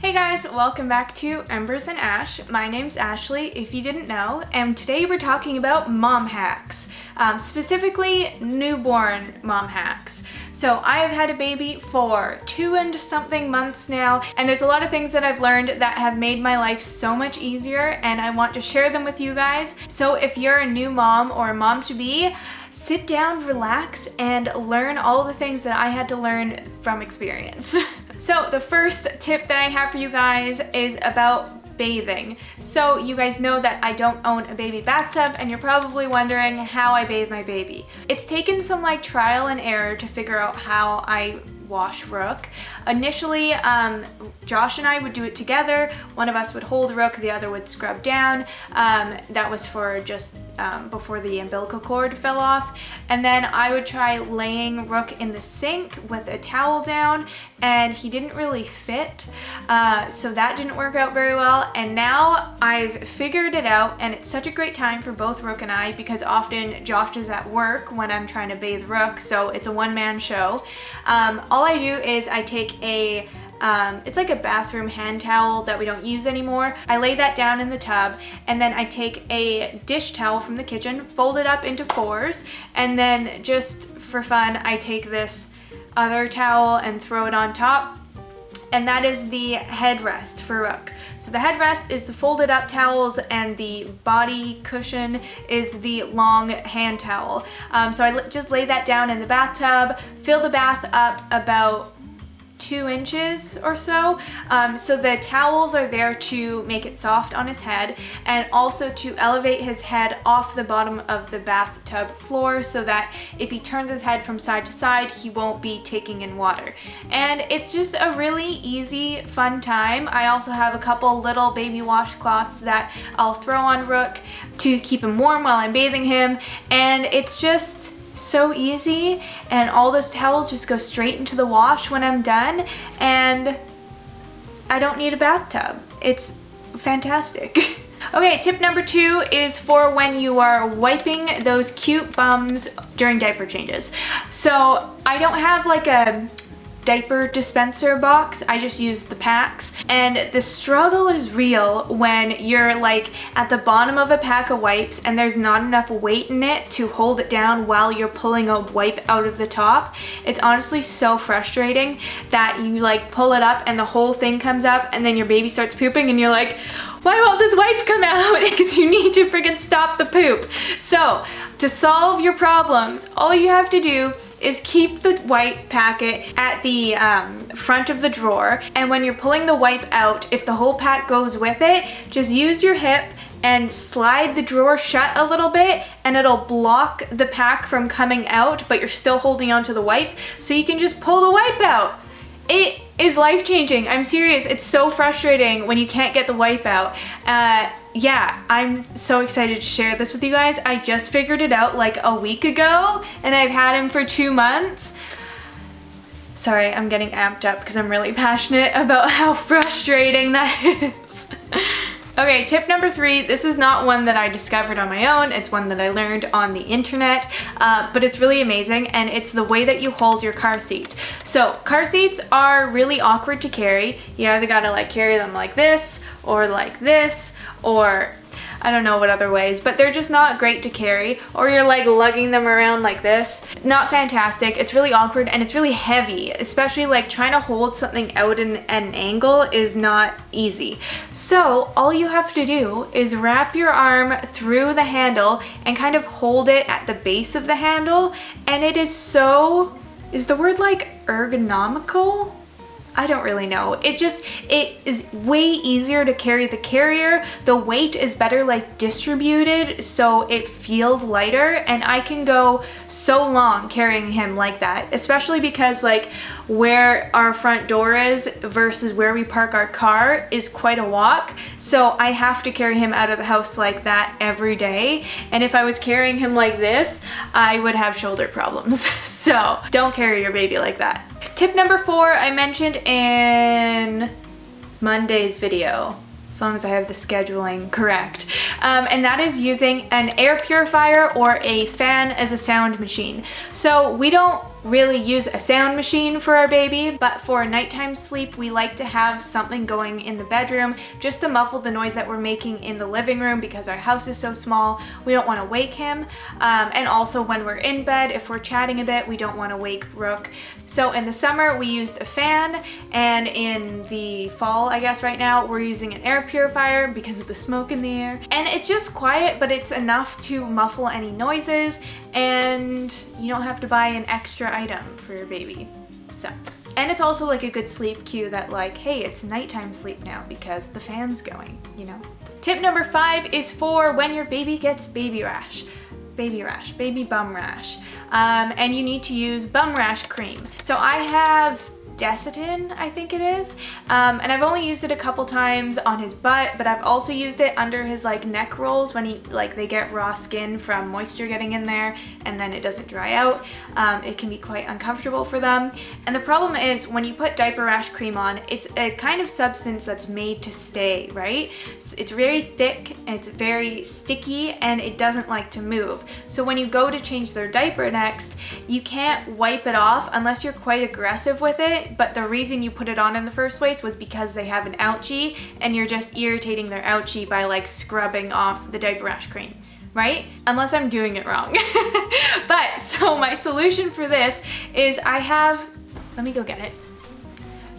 Hey guys, welcome back to Embers and Ash. My name's Ashley, if you didn't know, and today we're talking about mom hacks, specifically newborn mom hacks. So I have had a baby for 2 and something months now, and there's a lot of things that I've learned that have made my life so much easier, and I want to share them with you guys. So if you're a new mom or a mom-to-be, sit down, relax, and learn all the things that I had to learn from experience. So the first tip that I have for you guys is about bathing. So you guys know that I don't own a baby bathtub, and you're probably wondering how I bathe my baby. It's taken some trial and error to figure out how I wash Rook. Initially, Josh and I would do it together. One of us would hold Rook, the other would scrub down. That was for just before the umbilical cord fell off. And then I would try laying Rook in the sink with a towel down, and he didn't really fit. So that didn't work out very well. And now I've figured it out, and it's such a great time for both Rook and I because often Josh is at work when I'm trying to bathe Rook, so it's a one-man show. All I do is I take a it's like a bathroom hand towel that we don't use anymore. I lay that down in the tub, and then I take a dish towel from the kitchen, fold it up into 4s, and then just for fun, I take this other towel and throw it on top. And that is the headrest for Rook. So the headrest is the folded up towels, and the body cushion is the long hand towel. So I just lay that down in the bathtub, fill the bath up about 2 inches or so. So the towels are there to make it soft on his head, and also to elevate his head off the bottom of the bathtub floor so that if he turns his head from side to side, he won't be taking in water. And it's just a really easy, fun time. I also have a couple little baby washcloths that I'll throw on Rook to keep him warm while I'm bathing him, and it's just so easy, and all those towels just go straight into the wash when I'm done, and I don't need a bathtub. It's fantastic. Okay, tip number 2 is for when you are wiping those cute bums during diaper changes. So I don't have a diaper dispenser box, I just use the packs, and the struggle is real when you're at the bottom of a pack of wipes and there's not enough weight in it to hold it down while you're pulling a wipe out of the top. It's honestly so frustrating that you pull it up and the whole thing comes up, and then your baby starts pooping and you're like, why won't this wipe come out? Because you need to freaking stop the poop. So to solve your problems, all you have to do is keep the wipe packet at the front of the drawer, and when you're pulling the wipe out, if the whole pack goes with it, just use your hip and slide the drawer shut a little bit, and it'll block the pack from coming out, but you're still holding onto the wipe, so you can just pull the wipe out. It is life-changing. I'm serious. It's so frustrating when you can't get the wipe out. Yeah, I'm so excited to share this with you guys. I just figured it out a week ago, and I've had him for 2 months. Sorry, I'm getting amped up because I'm really passionate about how frustrating that is. Okay, tip number 3, this is not one that I discovered on my own, it's one that I learned on the internet, but it's really amazing, and it's the way that you hold your car seat. So car seats are really awkward to carry. You either gotta carry them like this, or I don't know what other ways, but they're just not great to carry, or you're lugging them around like this. Not fantastic. It's really awkward, and it's really heavy, especially trying to hold something out at an angle is not easy. So all you have to do is wrap your arm through the handle and kind of hold it at the base of the handle, and it is the word ergonomical? I don't really know. It is way easier to carry the carrier. The weight is better distributed, so it feels lighter, and I can go so long carrying him like that, especially because where our front door is versus where we park our car is quite a walk, so I have to carry him out of the house like that every day, and if I was carrying him like this, I would have shoulder problems. So don't carry your baby like that. Tip number 4 I mentioned in Monday's video, as long as I have the scheduling correct, and that is using an air purifier or a fan as a sound machine. So we don't really use a sound machine for our baby, but for nighttime sleep, we like to have something going in the bedroom just to muffle the noise that we're making in the living room because our house is so small. We don't want to wake him. And also when we're in bed, if we're chatting a bit, we don't want to wake Rook. So in the summer, we used a fan, and in the fall, I guess right now, we're using an air purifier because of the smoke in the air. And it's just quiet, but it's enough to muffle any noises, and you don't have to buy an extra item for your baby. So, and it's also like a good sleep cue that like, hey, it's nighttime sleep now because the fan's going, you know? Tip number 5 is for when your baby gets baby bum rash. And you need to use bum rash cream. So I have Desitin, I think it is. And I've only used it a couple times on his butt, but I've also used it under his like neck rolls when they get raw skin from moisture getting in there and then it doesn't dry out. It can be quite uncomfortable for them. And the problem is when you put diaper rash cream on, it's a kind of substance that's made to stay, right? So it's very thick, and it's very sticky, and it doesn't like to move. So when you go to change their diaper next, you can't wipe it off unless you're quite aggressive with it. But the reason you put it on in the first place was because they have an ouchie and you're just irritating their ouchie by like scrubbing off the diaper rash cream, right? Unless I'm doing it wrong. But so my solution for this is let me go get it.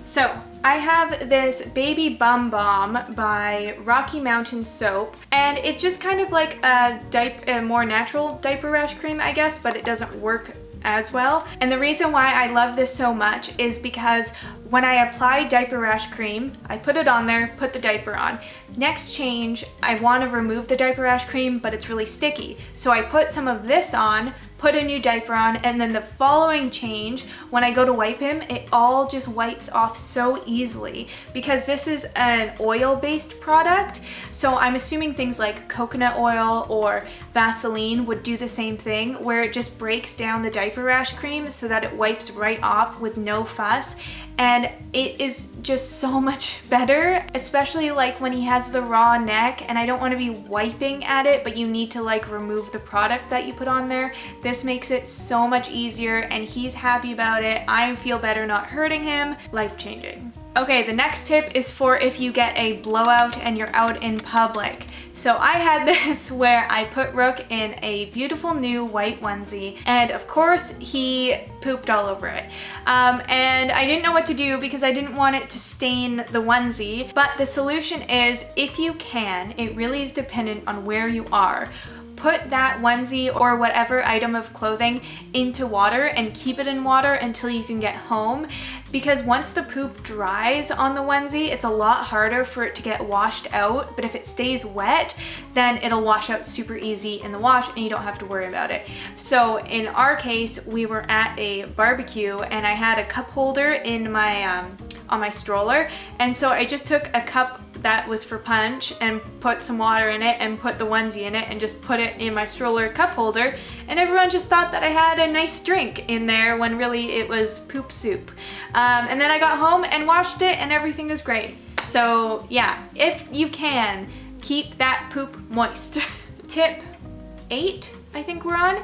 So I have this Baby Bum Balm by Rocky Mountain Soap, and it's just kind of like a more natural diaper rash cream, I guess, but it doesn't work as well. And the reason why I love this so much is because when I apply diaper rash cream, I put it on there, put the diaper on. Next change, I want to remove the diaper rash cream, but it's really sticky. So I put some of this on, put a new diaper on, and then the following change, when I go to wipe him, it all just wipes off so easily because this is an oil-based product. So I'm assuming things like coconut oil or Vaseline would do the same thing, where it just breaks down the diaper rash cream so that it wipes right off with no fuss. And it is just so much better, especially like when he has the raw neck and I don't want to be wiping at it, but you need to like remove the product that you put on there. This makes it so much easier and he's happy about it. I feel better not hurting him. Life-changing. Okay, the next tip is for if you get a blowout and you're out in public. So I had this where I put Rook in a beautiful new white onesie, and of course he pooped all over it. And I didn't know what to do because I didn't want it to stain the onesie, but the solution is, if you can, it really is dependent on where you are, put that onesie or whatever item of clothing into water and keep it in water until you can get home, because once the poop dries on the onesie, it's a lot harder for it to get washed out, but if it stays wet, then it'll wash out super easy in the wash and you don't have to worry about it. So in our case, we were at a barbecue and I had a cup holder in my on my stroller, and so I just took a cup that was for punch and put some water in it and put the onesie in it and just put it in my stroller cup holder, and everyone just thought that I had a nice drink in there when really it was poop soup. And then I got home and washed it and everything is great. So yeah, if you can, keep that poop moist. Tip 8, I think we're on,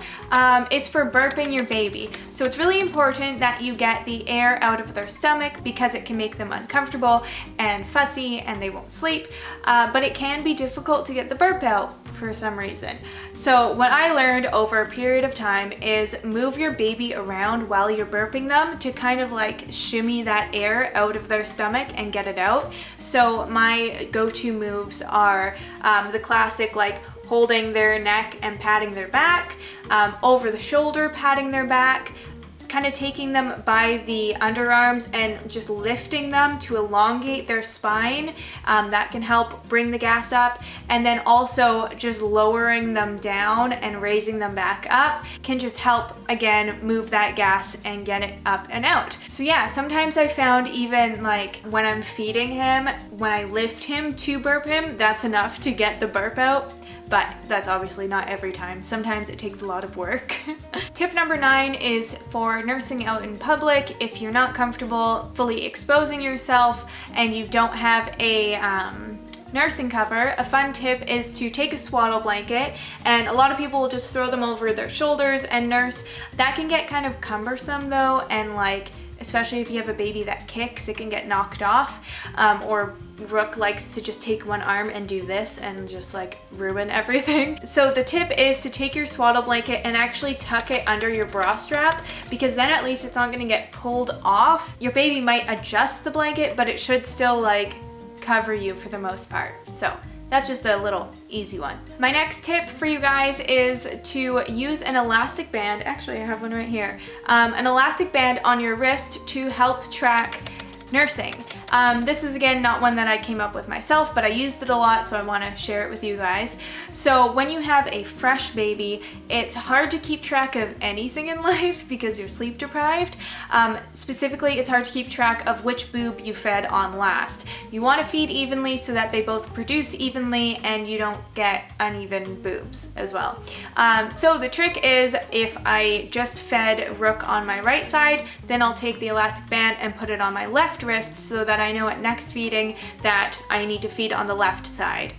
is for burping your baby. So it's really important that you get the air out of their stomach because it can make them uncomfortable and fussy and they won't sleep, but it can be difficult to get the burp out for some reason. So what I learned over a period of time is move your baby around while you're burping them to kind of like shimmy that air out of their stomach and get it out. So my go-to moves are the classic like holding their neck and patting their back, over the shoulder patting their back, kind of taking them by the underarms and just lifting them to elongate their spine. That can help bring the gas up, and then also just lowering them down and raising them back up can just help again move that gas and get it up and out. So yeah, sometimes I found even like when I'm feeding him, when I lift him to burp him, that's enough to get the burp out. But that's obviously not every time. Sometimes it takes a lot of work. Tip number 9 is for nursing out in public. If you're not comfortable fully exposing yourself and you don't have a nursing cover, a fun tip is to take a swaddle blanket, and a lot of people will just throw them over their shoulders and nurse. That can get kind of cumbersome though, and like, especially if you have a baby that kicks, it can get knocked off. Or Rook likes to just take one arm and do this and just like ruin everything. So the tip is to take your swaddle blanket and actually tuck it under your bra strap, because then at least it's not gonna get pulled off. Your baby might adjust the blanket, but it should still like cover you for the most part. So that's just a little easy one. My next tip for you guys is to use an elastic band. Actually, I have one right here. An elastic band on your wrist to help track nursing. This is again not one that I came up with myself, but I used it a lot, so I want to share it with you guys. So when you have a fresh baby, it's hard to keep track of anything in life because you're sleep deprived. Specifically, it's hard to keep track of which boob you fed on last. You want to feed evenly so that they both produce evenly and you don't get uneven boobs as well. So the trick is, if I just fed Rook on my right side, then I'll take the elastic band and put it on my left wrist so that I know at next feeding that I need to feed on the left side.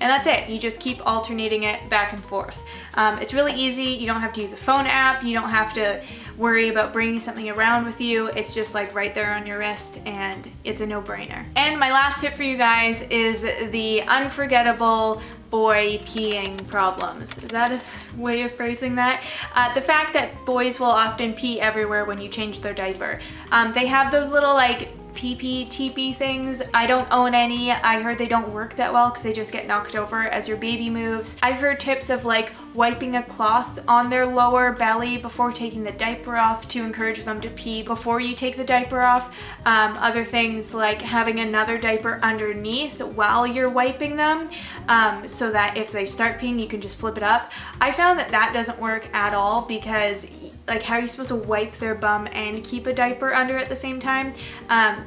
And that's it. You just keep alternating it back and forth. It's really easy. You don't have to use a phone app. You don't have to worry about bringing something around with you. It's just like right there on your wrist, and it's a no-brainer. And my last tip for you guys is the unforgettable boy peeing problems. Is that a way of phrasing that? The fact that boys will often pee everywhere when you change their diaper. They have those little like pee-pee, TP things. I don't own any. I heard they don't work that well because they just get knocked over as your baby moves. I've heard tips of like wiping a cloth on their lower belly before taking the diaper off to encourage them to pee before you take the diaper off. Other things like having another diaper underneath while you're wiping them, so that if they start peeing, you can just flip it up. I found that that doesn't work at all, because like, how are you supposed to wipe their bum and keep a diaper under at the same time?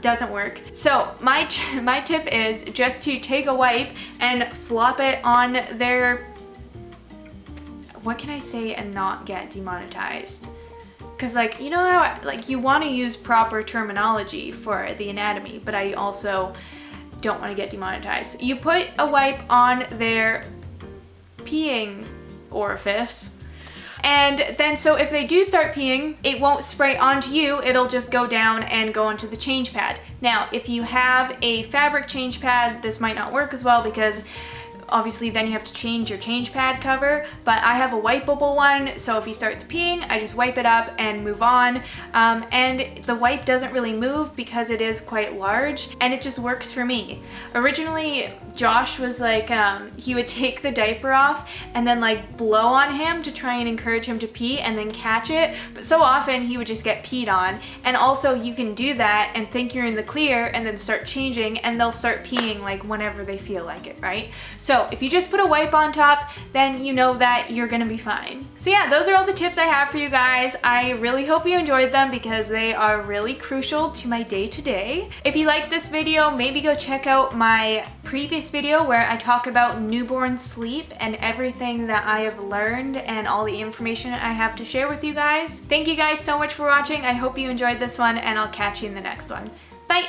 Doesn't work. So my tip is just to take a wipe and flop it on their, what can I say and not get demonetized? Because like, you know how like you want to use proper terminology for the anatomy, but I also don't want to get demonetized. You put a wipe on their peeing orifice, and then so if they do start peeing, it won't spray onto you, it'll just go down and go onto the change pad. Now, if you have a fabric change pad, this might not work as well, because obviously then you have to change your change pad cover, but I have a wipeable one, so if he starts peeing, I just wipe it up and move on. And the wipe doesn't really move because it is quite large, and it just works for me. Originally, Josh was like, he would take the diaper off and then like blow on him to try and encourage him to pee and then catch it, but so often he would just get peed on. And also you can do that and think you're in the clear and then start changing, and they'll start peeing like whenever they feel like it, right? So if you just put a wipe on top, then you know that you're gonna be fine. So yeah, those are all the tips I have for you guys. I really hope you enjoyed them because they are really crucial to my day-to-day. If you like this video, maybe go check out my previous video where I talk about newborn sleep and everything that I have learned and all the information I have to share with you guys. Thank you guys so much for watching. I hope you enjoyed this one, and I'll catch you in the next one. Bye!